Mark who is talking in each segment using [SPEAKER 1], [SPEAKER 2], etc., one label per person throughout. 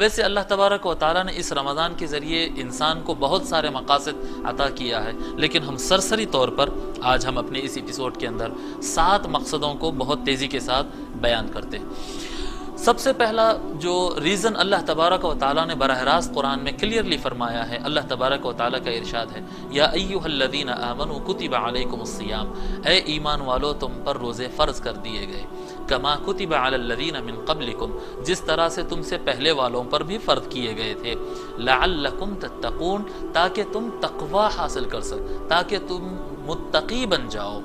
[SPEAKER 1] ویسے اللہ تبارک و تعالیٰ نے اس رمضان کے ذریعے انسان کو بہت سارے مقاصد عطا کیا ہے، لیکن ہم سرسری طور پر آج ہم اپنے اس ایپیسوڈ کے اندر 7 مقصدوں کو بہت تیزی کے ساتھ بیان کرتے ہیں۔ سب سے پہلا جو ریزن اللہ تبارک و تعالیٰ نے براہ راست قرآن میں کلیئرلی فرمایا ہے، اللہ تبارک و تعالیٰ کا ارشاد ہے، یا ایھا الذین آمنوا کتب علیکم الصیام، اے ایمان والو تم پر روزے فرض کر دیے گئے، کما کتب علی الذین من قبلکم، جس طرح سے تم سے پہلے والوں پر بھی فرض کیے گئے تھے، لعلکم تتقون، تاکہ تم تقوی حاصل کر سکو، تاکہ تم متقی بن جاؤ۔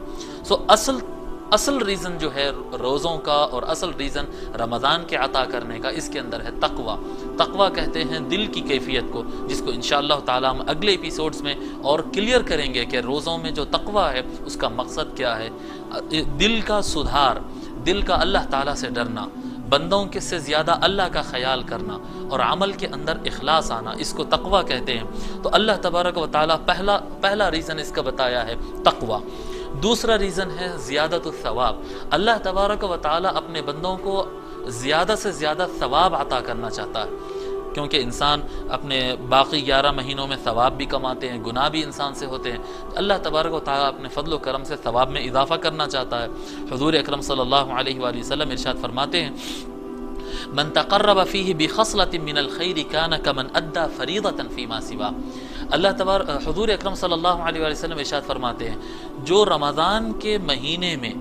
[SPEAKER 1] اصل ریزن جو ہے روزوں کا اور اصل ریزن رمضان کے عطا کرنے کا اس کے اندر ہے تقوی۔ تقوی کہتے ہیں دل کی کیفیت کو، جس کو انشاءاللہ تعالی ہم اگلے ایپیسوڈز میں اور کلیئر کریں گے کہ روزوں میں جو تقوی ہے اس کا مقصد کیا ہے۔ دل کا سدھار، دل کا اللہ تعالیٰ سے ڈرنا، بندوں کے سے زیادہ اللہ کا خیال کرنا اور عمل کے اندر اخلاص آنا، اس کو تقوی کہتے ہیں۔ تو اللہ تبارک و تعالیٰ پہلا ریزن اس کا بتایا ہے تقوی۔ دوسرا ریزن ہے زیادت الثواب، اللہ تبارک و تعالیٰ اپنے بندوں کو زیادہ سے زیادہ ثواب عطا کرنا چاہتا ہے، کیونکہ انسان اپنے باقی 11 مہینوں میں ثواب بھی کماتے ہیں، گناہ بھی انسان سے ہوتے ہیں، تو اللہ تبارک و تعالیٰ اپنے فضل و کرم سے ثواب میں اضافہ کرنا چاہتا ہے۔ حضور اکرم صلی اللہ علیہ وآلہ وسلم ارشاد فرماتے ہیں، من تقرب فیہ بخصلۃ من الخیر کان کمن ادى فریضۃ فیما سوا۔ حضور اکرم صلی اللہ علیہ وآلہ وسلم ارشاد فرماتے ہیں، جو رمضان کے مہینے میں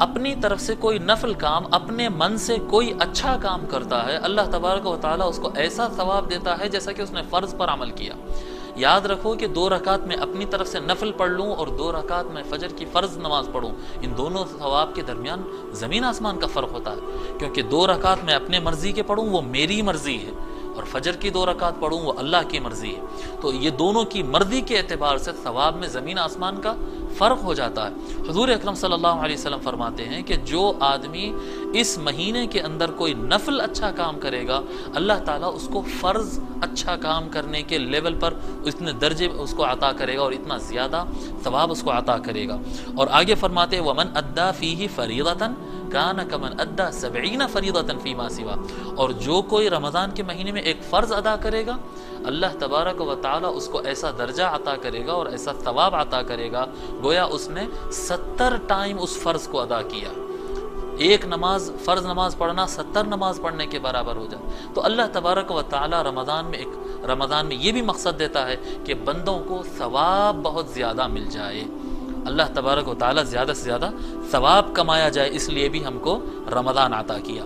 [SPEAKER 1] اپنی طرف سے کوئی نفل کام، اپنے من سے کوئی اچھا کام کرتا ہے، اللہ تبارک و تعالیٰ اس کو ایسا ثواب دیتا ہے جیسا کہ اس نے فرض پر عمل کیا۔ یاد رکھو کہ 2 رکعت میں اپنی طرف سے نفل پڑھ لوں اور 2 رکعت میں فجر کی فرض نماز پڑھوں، ان دونوں ثواب کے درمیان زمین آسمان کا فرق ہوتا ہے، کیونکہ 2 رکعت میں اپنے مرضی کے پڑھوں وہ میری مرضی ہے، اور فجر کی 2 رکعت پڑھوں وہ اللہ کی مرضی ہے۔ تو یہ دونوں کی مرضی کے اعتبار سے ثواب میں زمین آسمان کا فرق ہو جاتا ہے۔ حضور اکرم صلی اللہ علیہ وسلم فرماتے ہیں کہ جو آدمی اس مہینے کے اندر کوئی نفل اچھا کام کرے گا، اللہ تعالیٰ اس کو فرض اچھا کام کرنے کے لیول پر اتنے درجے اس کو عطا کرے گا اور اتنا زیادہ ثواب اس کو عطا کرے گا۔ اور آگے فرماتے ہیں وَمَنْ أَدَّى فِيهِ فَرِيضَةً کان کمن ادا 70 فریضۃ فیما سوا، اور جو کوئی رمضان کے مہینے میں ایک فرض ادا کرے گا، اللہ تبارک و تعالیٰ اس کو ایسا درجہ عطا کرے گا اور ایسا ثواب عطا کرے گا گویا اس نے 70 ٹائم اس فرض کو ادا کیا۔ ایک نماز، فرض نماز پڑھنا 70 نماز پڑھنے کے برابر ہو جائے۔ تو اللہ تبارک و تعالیٰ رمضان میں یہ بھی مقصد دیتا ہے کہ بندوں کو ثواب بہت زیادہ مل جائے، اللہ تبارک و تعالیٰ زیادہ سے زیادہ ثواب کمایا جائے، اس لیے بھی ہم کو رمضان عطا کیا۔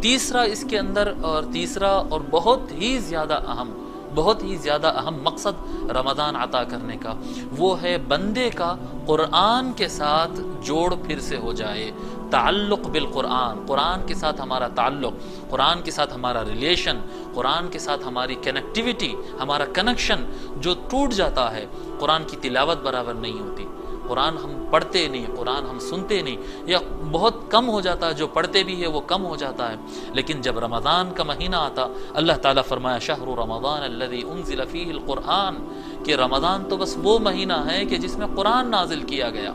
[SPEAKER 1] تیسرا اس کے اندر اور بہت ہی زیادہ اہم مقصد رمضان عطا کرنے کا وہ ہے بندے کا قرآن کے ساتھ جوڑ پھر سے ہو جائے، تعلق بالقرآن، قرآن کے ساتھ ہمارا تعلق، قرآن کے ساتھ ہمارا ریلیشن، قرآن کے ساتھ ہماری کنیکٹیویٹی، ہمارا کنیکشن جو ٹوٹ جاتا ہے، قرآن کی تلاوت برابر نہیں ہوتی، قرآن ہم پڑھتے نہیں، قرآن ہم سنتے نہیں، یا بہت کم ہو جاتا ہے، جو پڑھتے بھی ہے وہ کم ہو جاتا ہے۔ لیکن جب رمضان کا مہینہ آتا، اللہ تعالیٰ فرمایا شہر رمضان الذی انزل فیہ القرآن، کہ رمضان تو بس وہ مہینہ ہے کہ جس میں قرآن نازل کیا گیا۔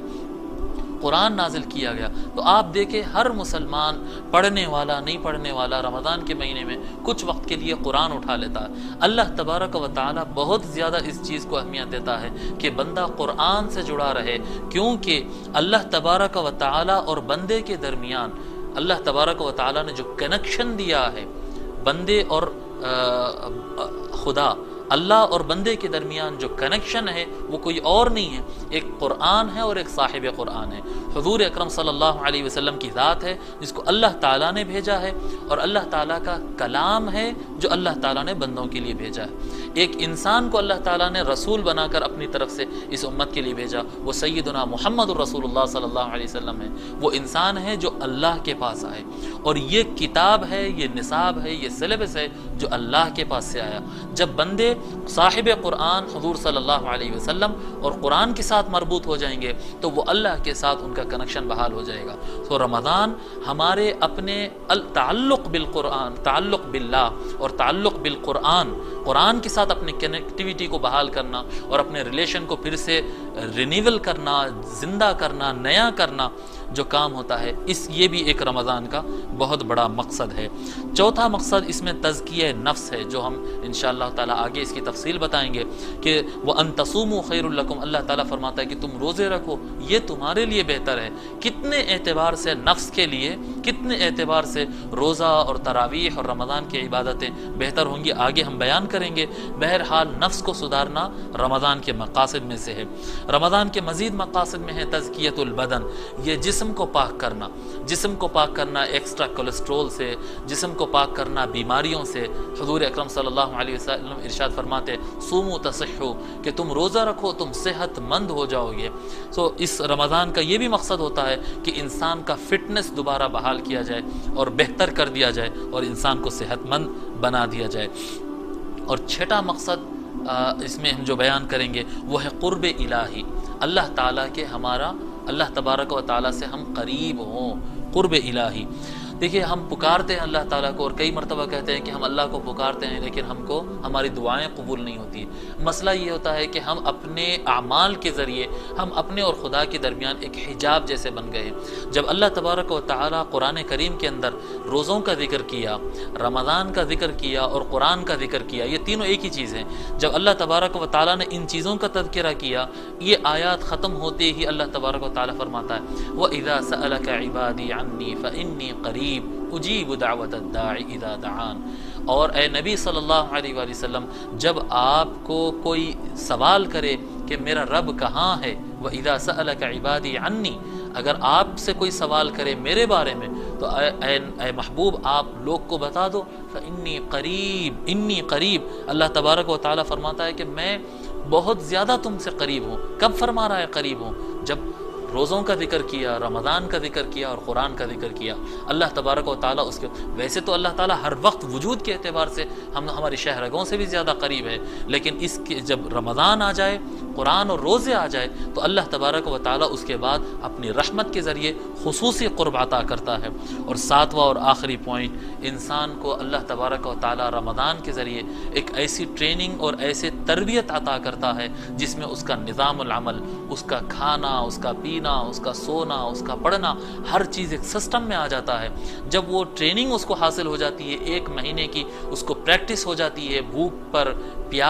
[SPEAKER 1] تو آپ دیکھیں ہر مسلمان پڑھنے والا نہیں پڑھنے والا رمضان کے مہینے میں کچھ وقت کے لیے قرآن اٹھا لیتا ہے۔ اللہ تبارک و تعالیٰ بہت زیادہ اس چیز کو اہمیت دیتا ہے کہ بندہ قرآن سے جڑا رہے، کیونکہ اللہ تبارک و تعالیٰ اور بندے کے درمیان اللہ تبارک و تعالیٰ نے جو کنیکشن دیا ہے بندے اور خدا، اللہ اور بندے کے درمیان جو کنیکشن ہے وہ کوئی اور نہیں ہے، ایک قرآن ہے اور ایک صاحب قرآن ہے، حضور اکرم صلی اللہ علیہ وسلم کی ذات ہے جس کو اللہ تعالیٰ نے بھیجا ہے، اور اللہ تعالیٰ کا کلام ہے جو اللہ تعالیٰ نے بندوں کے لیے بھیجا ہے۔ ایک انسان کو اللہ تعالیٰ نے رسول بنا کر اپنی طرف سے اس امت کے لیے بھیجا، وہ سیدنا محمد الرسول اللہ صلی اللہ علیہ وسلم ہے، وہ انسان ہے جو اللہ کے پاس آئے، اور یہ کتاب ہے، یہ نصاب ہے، یہ سلیبس ہے جو اللہ کے پاس سے آیا۔ جب بندے صاحب قرآن حضور صلی اللہ علیہ وسلم اور قرآن کے ساتھ مربوط ہو جائیں گے تو وہ اللہ کے ساتھ ان کا کنیکشن بحال ہو جائے گا۔ تو رمضان ہمارے اپنے تعلق بالقرآن، تعلق باللہ اور تعلق بالقرآن، قرآن کے ساتھ اپنی کنیکٹیویٹی کو بحال کرنا اور اپنے ریلیشن کو پھر سے رینیول کرنا، زندہ کرنا، نیا کرنا، جو کام ہوتا ہے، یہ بھی ایک رمضان کا بہت بڑا مقصد ہے۔ چوتھا مقصد اس میں تزکیہ نفس ہے، جو ہم انشاءاللہ تعالیٰ آگے اس کی تفصیل بتائیں گے کہ وَأَن تَصُومُوا خَيْرٌ لَكُمْ، اللہ تعالیٰ فرماتا ہے کہ تم روزے رکھو، یہ تمہارے لیے بہتر ہے۔ کتنے اعتبار سے نفس کے لیے، کتنے اعتبار سے روزہ اور تراویح اور رمضان کی عبادتیں بہتر ہوں گی، آگے ہم بیان کریں گے۔ بہرحال نفس کو سدھارنا رمضان کے مقاصد میں سے ہے۔ رمضان کے مزید مقاصد میں ہے تزکیۃ البدن، یہ جسم کو پاک کرنا، جسم کو پاک کرنا ایکسٹرا کولیسٹرول سے، جسم کو پاک کرنا بیماریوں سے۔ حضور اکرم صلی اللہ علیہ وسلم ارشاد فرماتے صوموا تصحوا، کہ تم روزہ رکھو تم صحت مند ہو جاؤ گے۔ اس رمضان کا یہ بھی مقصد ہوتا ہے کہ انسان کا فٹنس دوبارہ بحال کیا جائے اور بہتر کر دیا جائے اور انسان کو صحت مند بنا دیا جائے۔ اور چھٹا مقصد اس میں ہم جو بیان کریں گے وہ ہے قرب الہی، اللہ تعالیٰ کے ہمارا اللہ تبارک و تعالیٰ سے ہم قریب ہوں، قرب الہی۔ دیکھیے ہم پکارتے ہیں اللہ تعالیٰ کو اور کئی مرتبہ کہتے ہیں کہ ہم اللہ کو پکارتے ہیں لیکن ہماری دعائیں قبول نہیں ہوتی ہیں۔ مسئلہ یہ ہوتا ہے کہ ہم اپنے اعمال کے ذریعے ہم اپنے اور خدا کے درمیان ایک حجاب جیسے بن گئے ہیں۔ جب اللہ تبارک و تعالیٰ قرآن کریم کے اندر روزوں کا ذکر کیا، رمضان کا ذکر کیا اور قرآن کا ذکر کیا، یہ تینوں ایک ہی چیز ہیں۔ جب اللہ تبارک و تعالیٰ نے ان چیزوں کا تذکرہ کیا، یہ آیات ختم ہوتے ہی اللہ تبارک و تعالیٰ فرماتا ہے وَإِذَا سَأَلَكَ عِبَادِي عَنِّي فَإِنِّي قَرِيبٌ اجیب دعوت الداعی اذا دعان۔ اور اے نبی صلی اللہ علیہ وآلہ وسلم، جب آپ کو کوئی سوال کرے کہ میرا رب کہاں ہے، وَإِذَا سَأَلَكَ عِبَادِي عَنِّي، اگر آپ سے کوئی سوال کرے میرے بارے میں تو اے محبوب آپ لوگ کو بتا دو فَإِنِّي قریب، انی قریب۔ اللہ تبارک و تعالیٰ فرماتا ہے کہ میں بہت زیادہ تم سے قریب ہوں۔ کب فرما رہا ہے قریب ہوں؟ جب روزوں کا ذکر کیا، رمضان کا ذکر کیا اور قرآن کا ذکر کیا، اللہ تبارک و تعالیٰ اس کے ویسے تو اللہ تعالیٰ ہر وقت وجود کے اعتبار سے ہماری شہ رگوں سے بھی زیادہ قریب ہے، لیکن اس کے جب رمضان آ جائے، قرآن اور روزے آ جائے تو اللہ تبارک و تعالیٰ اس کے بعد اپنی رحمت کے ذریعے خصوصی قرب عطا کرتا ہے۔ اور ساتواں اور آخری پوائنٹ، انسان کو اللہ تبارک و تعالیٰ رمضان کے ذریعے ایک ایسی ٹریننگ اور ایسے تربیت عطا کرتا ہے جس میں اس کا نظام العمل، اس کا کھانا، اس کا پینا، اس کا سونا، اس کا پڑھنا، ہر چیز ایک سسٹم میں آ جاتا ہے۔ جب وہ ٹریننگ اس کو حاصل ہو جاتی ہے، 1 مہینے کی اس کو پریکٹس ہو جاتی ہے، بھوک پر پیاس